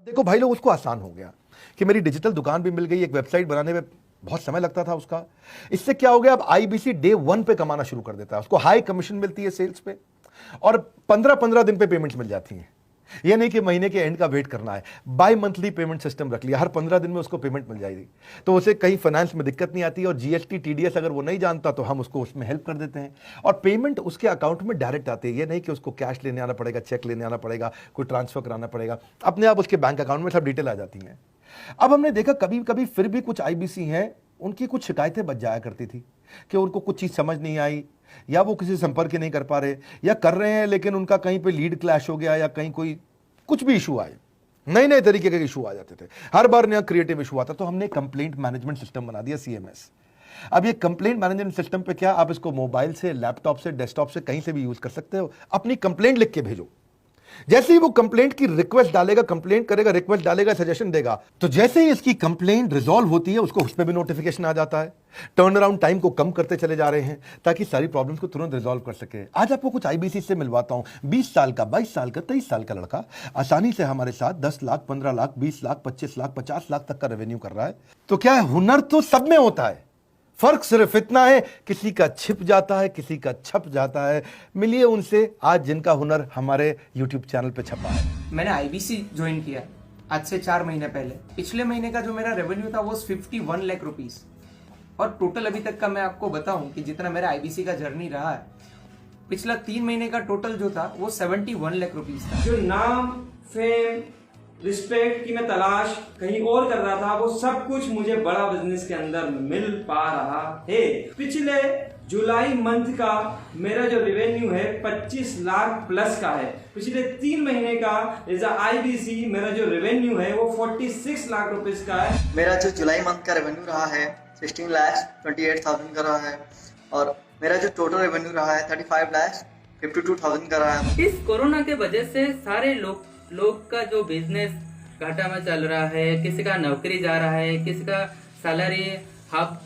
देखो भाई लोग, उसको आसान हो गया कि मेरी डिजिटल दुकान भी मिल गई। एक वेबसाइट बनाने में बहुत समय लगता था उसका। इससे क्या हो गया, अब आईबीसी डे 1 पे कमाना शुरू कर देता है। उसको हाई कमीशन मिलती है सेल्स पे और 15-15 दिन पे पेमेंट्स मिल जाती हैं। यह नहीं कि महीने के एंड का वेट करना है, बाई मंथली पेमेंट सिस्टम रख लिया, हर 15 दिन में उसको पेमेंट मिल जाएगी। तो उसे कहीं फाइनेंस में दिक्कत नहीं आती। और जीएसटी टीडीएस अगर वो नहीं जानता तो हम उसको उसमें हेल्प कर देते हैं और पेमेंट उसके अकाउंट में डायरेक्ट आती है। ये नहीं कि उसको कैश लेने आना पड़ेगा, चेक लेने आना पड़ेगा, कोई ट्रांसफर कराना पड़ेगा, अपने आप उसके बैंक अकाउंट में सब डिटेल आ जाती हैं। अब हमने देखा कभी कभी फिर भी कुछ आईबीसी हैं, उनकी कुछ शिकायतें बच जाया करती थी कि उनको कुछ चीज़ समझ नहीं आई, या वो किसी से संपर्क ही नहीं कर पा रहे, या कर रहे हैं लेकिन उनका कहीं पे लीड क्लैश हो गया, या कहीं कोई कुछ भी इशू आए, नए नए तरीके के इशू आ जाते थे, हर बार नया क्रिएटिव इशू आता। तो हमने कंप्लेंट मैनेजमेंट सिस्टम बना दिया, सीएमएस। अब ये कंप्लेंट मैनेजमेंट सिस्टम पे क्या, आप इसको मोबाइल से, लैपटॉप से, डेस्कटॉप से, कहीं से भी यूज कर सकते हो। अपनी कंप्लेंट लिख के भेजो, जैसे ही वो कंप्लेंट की रिक्वेस्ट डालेगा, कंप्लेंट करेगा, रिक्वेस्ट डालेगा, सजेशन देगा, तो जैसे ही इसकी कंप्लेंट रिजॉल्व होती है उसको उस पर भी नोटिफिकेशन आ जाता है। टर्न अराउंड टाइम को कम करते चले जा रहे हैं ताकि सारी प्रॉब्लम्स को तुरंत रिजॉल्व कर सके। आज आपको कुछ आईबीसी से मिलवाता हूं, 20 साल का, 22 साल का, 23 साल का लड़का आसानी से हमारे साथ 10 लाख, 15 लाख, 20 लाख, 25 लाख, 50 लाख तक का रेवेन्यू कर रहा है। तो क्या है, हुनर तो सब में होता है, फर्क सिर्फ इतना है किसी का छिप जाता है, किसी का छप जाता है। मिलिए उनसे आज जिनका हुनर हमारे YouTube चैनल पे छपा है। मैंने आईबीसी ज्वाइन किया आज से 4 महीने पहले। पिछले महीने का जो मेरा रेवेन्यू था वो 51 लाख रुपीस, और टोटल अभी तक का मैं आपको बताऊं कि जितना मेरा आईबीसी का जर्नी रहा है, पिछला 3 महीने का टोटल जो था वो 71 लाख रुपीस था। जो नाम, फेम, रिस्पेक्ट की मैं तलाश कहीं और कर रहा था, वो सब कुछ मुझे बड़ा बिजनेस के अंदर मिल पा रहा है। पिछले जुलाई मंथ का मेरा जो रेवेन्यू है 25 लाख प्लस का है। पिछले 3 महीने का एज आईबीसी मेरा जो रेवेन्यू है वो 46 लाख रुपीस का है। मेरा जो जुलाई मंथ का रेवेन्यू रहा है 16,28,000 का रहा है, और मेरा जो टोटल रेवेन्यू रहा है 35,52,000 का रहा है। इस कोरोना के वजह से सारे लोग का जो बिजनेस घाटा में चल रहा है, किसी का नौकरी जा रहा है, किसी का सैलरी हाफ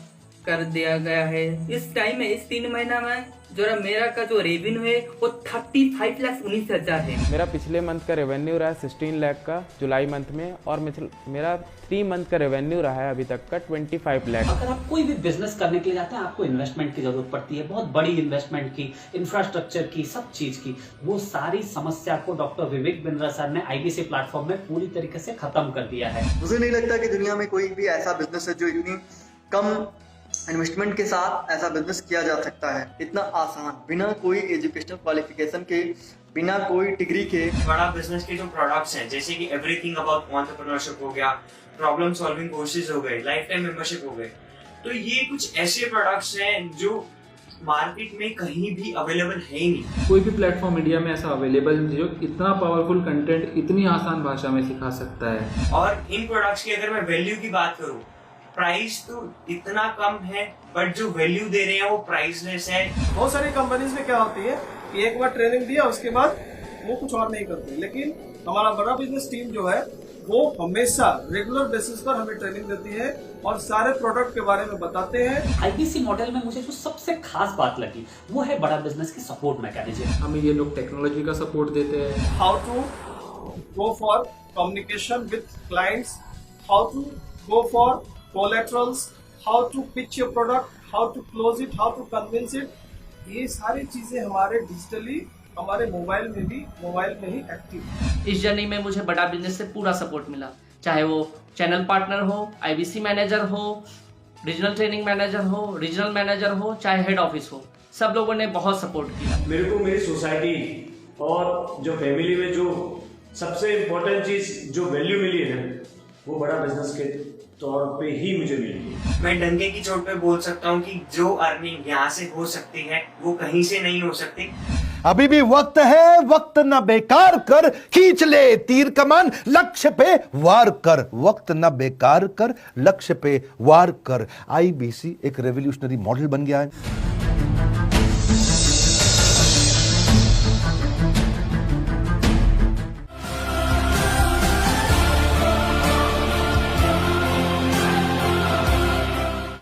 कर दिया गया है। इस टाइम में, इस 3 महीना में जो मेरा का जो रेवेन्यू है वो 35,19,000 है। मेरा पिछले मंथ का रेवेन्यू रहा है 16 लाख का जुलाई मंथ में, और मेरा 3 मंथ का रेवेन्यू रहा है अभी तक का 25 लाख। अगर आप कोई भी बिजनेस करने के लिए जाते हैं, आपको इन्वेस्टमेंट की जरूरत पड़ती है, बहुत बड़ी इन्वेस्टमेंट की, इंफ्रास्ट्रक्चर की, सब चीज की। वो सारी समस्या को डॉक्टर विवेक बिंद्रा सर ने आईबीसी प्लेटफॉर्म में पूरी तरीके से खत्म कर दिया है। मुझे नहीं लगता कि दुनिया में कोई भी ऐसा बिजनेस है जो इतनी कम इन्वेस्टमेंट के साथ ऐसा बिजनेस किया जा सकता है, इतना आसान, बिना कोई एजुकेशनल क्वालिफिकेशन के, बिना कोई डिग्री के। बड़ा बिजनेस के जो प्रोडक्ट्स हैं, जैसे कि एवरीथिंग अबाउट एंटरप्रेन्योरशिप हो गया, प्रॉब्लम सॉल्विंग कोर्सेज हो गए, लाइफ टाइम मेंबरशिप हो गए, तो ये कुछ ऐसे प्रोडक्ट्स हैं जो मार्केट में कहीं भी अवेलेबल है ही नहीं। कोई भी प्लेटफॉर्म इंडिया में ऐसा अवेलेबल है जो इतना पावरफुल कंटेंट इतनी आसान भाषा में सिखा सकता है। और इन प्रोडक्ट्स की अगर मैं वैल्यू की बात करूं, प्राइस तो इतना कम है बट जो वैल्यू दे रहे हैं वो प्राइसलेस है। बहुत सारी कंपनीज में क्या होती है कि एक बार ट्रेनिंग दिया उसके बाद वो कुछ और नहीं करते, लेकिन हमारा बड़ा बिजनेस टीम जो है वो हमेशा रेगुलर बेसिस पर हमें ट्रेनिंग देती है और सारे प्रोडक्ट के बारे में बताते हैं। आईबीसी मॉडल में मुझे जो सबसे खास बात लगी वो है बड़ा बिजनेस की सपोर्ट मैकेनिज्म। हमें ये लोग टेक्नोलॉजी का सपोर्ट देते हैं। How to go for communication with clients, how to go for collaterals, how to pitch your product, how to close it, how to convince it, ये सारी चीजें हमारे डिजिटली, हमारे मोबाइल में ही एक्टिव। इस जर्नी में मुझे बड़ा बिजनेस से पूरा सपोर्ट मिला, चाहे वो चैनल पार्टनर हो, आईबीसी मैनेजर हो, रीजनल ट्रेनिंग मैनेजर हो, रीजनल मैनेजर हो, चाहे हेड ऑफिस हो, सब लोगों ने बहुत सपोर्ट किया। मेरे को मेरी सोसाइटी और जो फैमिली में जो सबसे इम्पोर्टेंट चीज जो वैल्यू मिली है वो बड़ा बिजनेस के तौर पे ही मुझे मिली। मैं डंके की चोट पे बोल सकता हूँ कि जो अर्निंग यहाँ से हो सकती है वो कहीं से नहीं हो सकती। अभी भी वक्त है, वक्त न बेकार कर, खींच ले तीर कमान, लक्ष्य पे वार कर, वक्त न बेकार कर, लक्ष्य पे वार कर। आईबीसी एक रेवोल्यूशनरी मॉडल बन गया है।